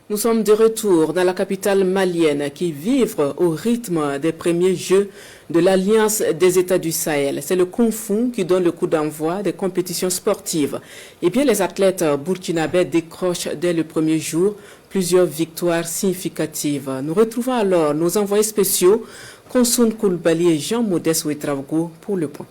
Nous sommes de retour dans la capitale malienne qui vivre au rythme des premiers Jeux de l'Alliance des États du Sahel. C'est le Kung Fu qui donne le coup d'envoi des compétitions sportives. Et bien les athlètes burkinabés décrochent dès le premier jour plusieurs victoires significatives. Nous retrouvons alors nos envoyés spéciaux, Konsoun Koulibaly et Jean-Modeste Ouedraogo pour le point.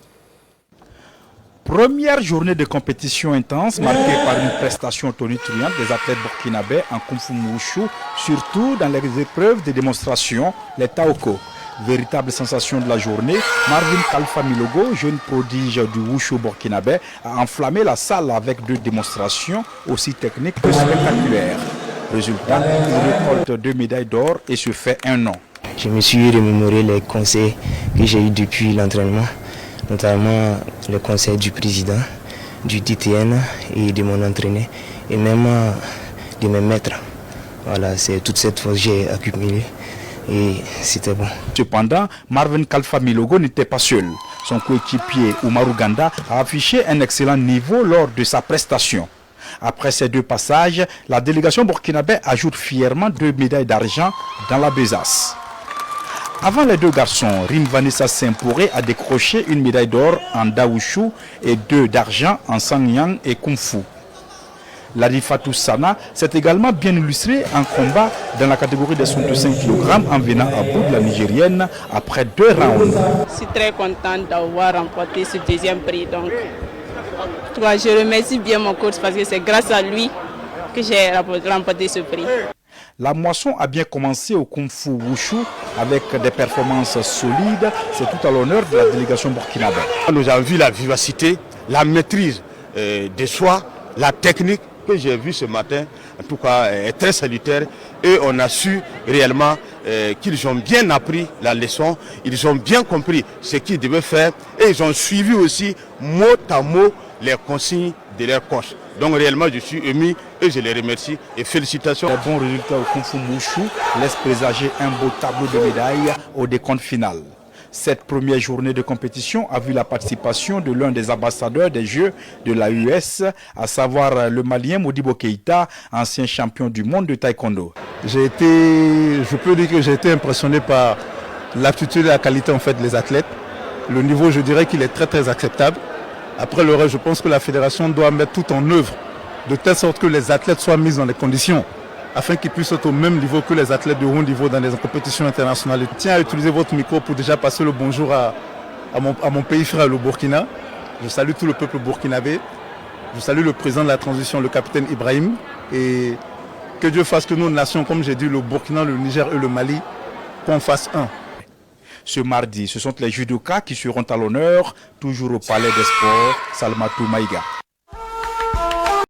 Première journée de compétition intense marquée par une prestation tonitruante des athlètes burkinabés en Kung Fu Wushu, surtout dans les épreuves de démonstration, les Taoko. Véritable sensation de la journée, Marvin Kalfa Milogo, jeune prodige du Wushu burkinabé, a enflammé la salle avec deux démonstrations aussi techniques que spectaculaires. Résultat, il récolte 2 médailles d'or et se fait un nom. Je me suis remémoré les conseils que j'ai eus depuis l'entraînement, notamment le conseil du président, du DTN et de mon entraîneur, et même de mes maîtres. Voilà, c'est toute cette force que j'ai accumulée et c'était bon. Cependant, Marvin Kalfa Milogo n'était pas seul. Son coéquipier Oumarou Ganda a affiché un excellent niveau lors de sa prestation. Après ces deux passages, la délégation burkinabé ajoute fièrement 2 médailles d'argent dans la besace. Avant les deux garçons, Rim Vanessa Semporé a décroché une médaille d'or en Daoushu et 2 d'argent en Sangyang et Kung Fu. Ladi Fatou Sana s'est également bien illustrée en combat dans la catégorie des 65 kg en venant à bout de la Nigérienne après 2 rounds. Je suis très contente d'avoir remporté ce deuxième prix. Donc, je remercie bien mon coach parce que c'est grâce à lui que j'ai remporté ce prix. La moisson a bien commencé au Kung Fu Wushu avec des performances solides. C'est tout à l'honneur de la délégation burkinabé. Nous avons vu la vivacité, la maîtrise de soi, la technique que j'ai vue ce matin, en tout cas est très salutaire. Et on a su réellement qu'ils ont bien appris la leçon, ils ont bien compris ce qu'ils devaient faire et ils ont suivi aussi mot à mot les consignes de leur coach. Donc réellement je suis ému et je les remercie et félicitations. Les bons résultats au Kung Fu Wushu laissent présager un beau tableau de médailles au décompte final. Cette première journée de compétition a vu la participation de l'un des ambassadeurs des Jeux de l'AUS, à savoir le Malien Modibo Keïta, ancien champion du monde de taekwondo. Je peux dire que j'ai été impressionné par l'aptitude et la qualité en fait des athlètes. Le niveau, je dirais qu'il est très acceptable. Après le reste, je pense que la fédération doit mettre tout en œuvre de telle sorte que les athlètes soient mis dans les conditions afin qu'ils puissent être au même niveau que les athlètes de haut niveau dans les compétitions internationales. Je tiens à utiliser votre micro pour déjà passer le bonjour à mon pays frère, le Burkina. Je salue tout le peuple burkinabé. Je salue le président de la transition, le capitaine Ibrahim. Et que Dieu fasse que nos nations, comme j'ai dit, le Burkina, le Niger et le Mali, qu'on fasse un. Ce mardi, ce sont les judokas qui seront à l'honneur, toujours au Palais des Sports, Salmatou Maïga.